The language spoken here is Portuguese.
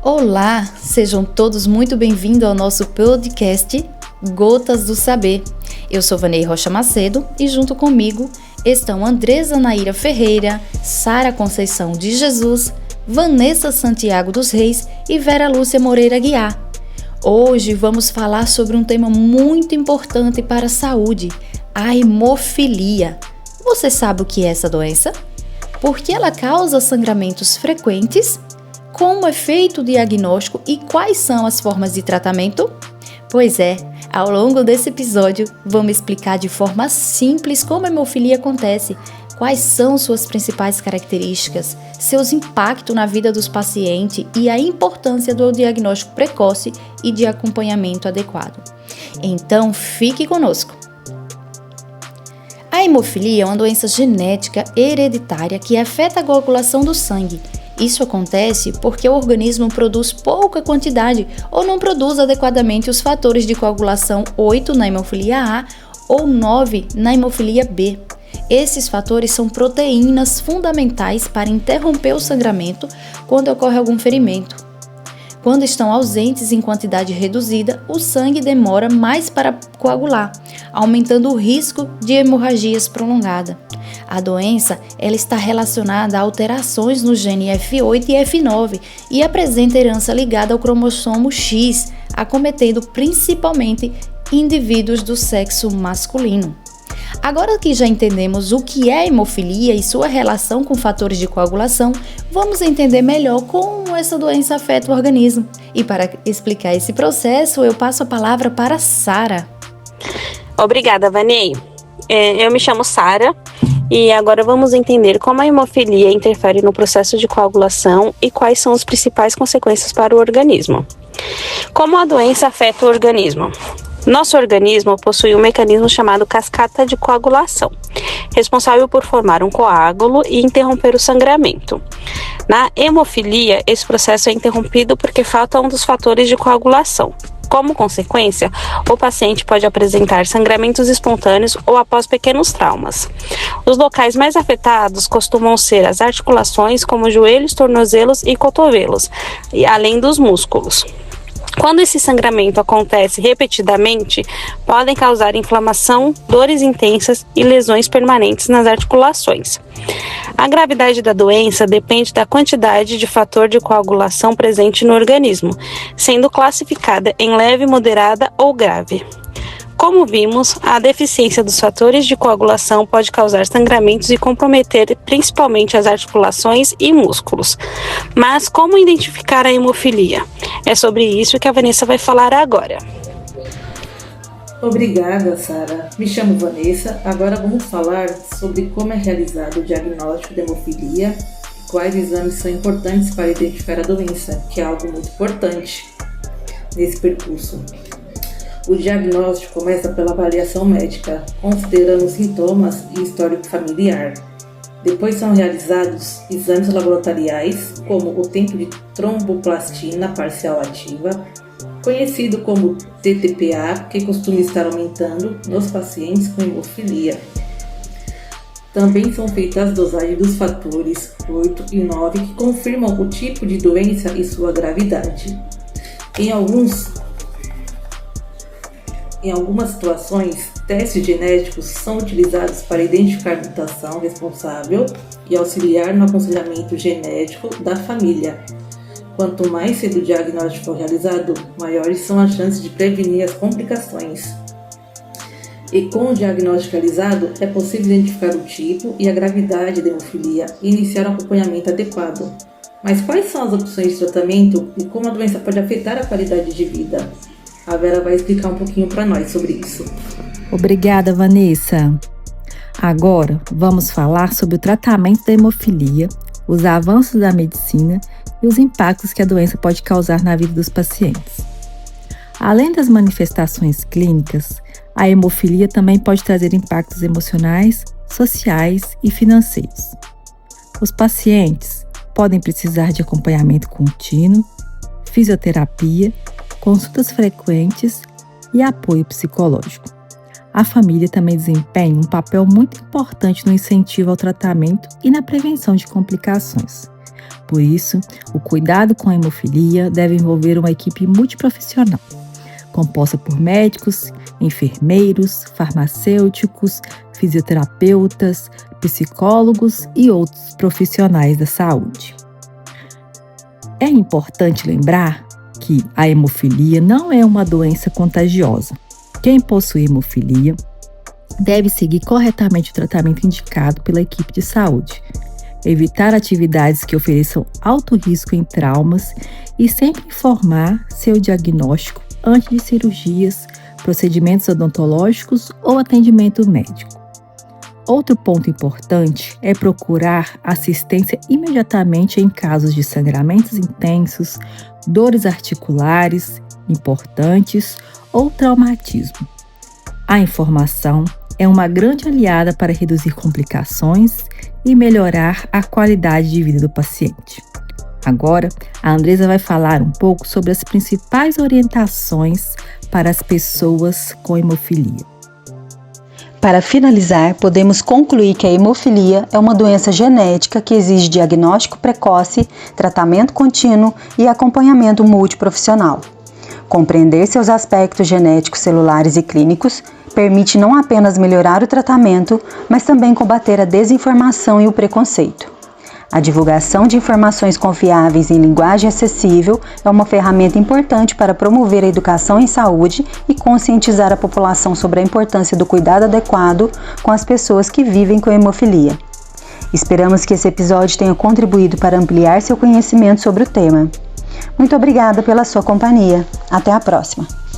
Olá, sejam todos muito bem-vindos ao nosso podcast Gotas do Saber. Eu sou Vanei Rocha Macedo e junto comigo estão Andresa Naira Ferreira, Sara Conceição de Jesus, Vanessa Santiago dos Reis e Vera Lúcia Moreira Guiar. Hoje vamos falar sobre um tema muito importante para a saúde, a hemofilia. Você sabe o que é essa doença? Por que ela causa sangramentos frequentes? Como é feito o diagnóstico e quais são as formas de tratamento? Pois é, ao longo desse episódio vamos explicar de forma simples como a hemofilia acontece, quais são suas principais características, seus impactos na vida dos pacientes e a importância do diagnóstico precoce e de acompanhamento adequado. Então, fique conosco! A hemofilia é uma doença genética hereditária que afeta a coagulação do sangue. Isso acontece porque o organismo produz pouca quantidade ou não produz adequadamente os fatores de coagulação 8 na hemofilia A ou 9 na hemofilia B. Esses fatores são proteínas fundamentais para interromper o sangramento quando ocorre algum ferimento. Quando estão ausentes em quantidade reduzida, o sangue demora mais para coagular, aumentando o risco de hemorragias prolongadas. A doença ela está relacionada a alterações no gene F8 e F9 e apresenta herança ligada ao cromossomo X, acometendo principalmente indivíduos do sexo masculino. Agora que já entendemos o que é hemofilia e sua relação com fatores de coagulação, vamos entender melhor como essa doença afeta o organismo. E para explicar esse processo, eu passo a palavra para Sara. Obrigada, Vanei. Eu me chamo Sara e agora vamos entender como a hemofilia interfere no processo de coagulação e quais são as principais consequências para o organismo. Como a doença afeta o organismo? Nosso organismo possui um mecanismo chamado cascata de coagulação, responsável por formar um coágulo e interromper o sangramento. Na hemofilia, esse processo é interrompido porque falta um dos fatores de coagulação. Como consequência, o paciente pode apresentar sangramentos espontâneos ou após pequenos traumas. Os locais mais afetados costumam ser as articulações, como joelhos, tornozelos e cotovelos, e além dos músculos. Quando esse sangramento acontece repetidamente, podem causar inflamação, dores intensas e lesões permanentes nas articulações. A gravidade da doença depende da quantidade de fator de coagulação presente no organismo, sendo classificada em leve, moderada ou grave. Como vimos, a deficiência dos fatores de coagulação pode causar sangramentos e comprometer principalmente as articulações e músculos. Mas como identificar a hemofilia? É sobre isso que a Vanessa vai falar agora. Obrigada, Sara. Me chamo Vanessa. Agora vamos falar sobre como é realizado o diagnóstico de hemofilia e quais exames são importantes para identificar a doença, que é algo muito importante nesse percurso. O diagnóstico começa pela avaliação médica, considerando sintomas e histórico familiar. Depois são realizados exames laboratoriais, como o tempo de tromboplastina parcial ativa, conhecido como TTPA, que costuma estar aumentando nos pacientes com hemofilia. Também são feitas as dosagens dos fatores 8 e 9, que confirmam o tipo de doença e sua gravidade. Em algumas situações, testes genéticos são utilizados para identificar a mutação responsável e auxiliar no aconselhamento genético da família. Quanto mais cedo o diagnóstico for realizado, maiores são as chances de prevenir as complicações. E com o diagnóstico realizado, é possível identificar o tipo e a gravidade da hemofilia e iniciar um acompanhamento adequado. Mas quais são as opções de tratamento e como a doença pode afetar a qualidade de vida? A Vera vai explicar um pouquinho para nós sobre isso. Obrigada, Vanessa. Agora, vamos falar sobre o tratamento da hemofilia, os avanços da medicina e os impactos que a doença pode causar na vida dos pacientes. Além das manifestações clínicas, a hemofilia também pode trazer impactos emocionais, sociais e financeiros. Os pacientes podem precisar de acompanhamento contínuo, fisioterapia, consultas frequentes e apoio psicológico. A família também desempenha um papel muito importante no incentivo ao tratamento e na prevenção de complicações. Por isso, o cuidado com a hemofilia deve envolver uma equipe multiprofissional, composta por médicos, enfermeiros, farmacêuticos, fisioterapeutas, psicólogos e outros profissionais da saúde. É importante lembrar que a hemofilia não é uma doença contagiosa. Quem possui hemofilia deve seguir corretamente o tratamento indicado pela equipe de saúde, evitar atividades que ofereçam alto risco em traumas e sempre informar seu diagnóstico antes de cirurgias, procedimentos odontológicos ou atendimento médico. Outro ponto importante é procurar assistência imediatamente em casos de sangramentos intensos, dores articulares importantes ou traumatismo. A informação é uma grande aliada para reduzir complicações e melhorar a qualidade de vida do paciente. Agora, a Andresa vai falar um pouco sobre as principais orientações para as pessoas com hemofilia. Para finalizar, podemos concluir que a hemofilia é uma doença genética que exige diagnóstico precoce, tratamento contínuo e acompanhamento multiprofissional. Compreender seus aspectos genéticos, celulares e clínicos permite não apenas melhorar o tratamento, mas também combater a desinformação e o preconceito. A divulgação de informações confiáveis em linguagem acessível é uma ferramenta importante para promover a educação em saúde e conscientizar a população sobre a importância do cuidado adequado com as pessoas que vivem com hemofilia. Esperamos que esse episódio tenha contribuído para ampliar seu conhecimento sobre o tema. Muito obrigada pela sua companhia. Até a próxima!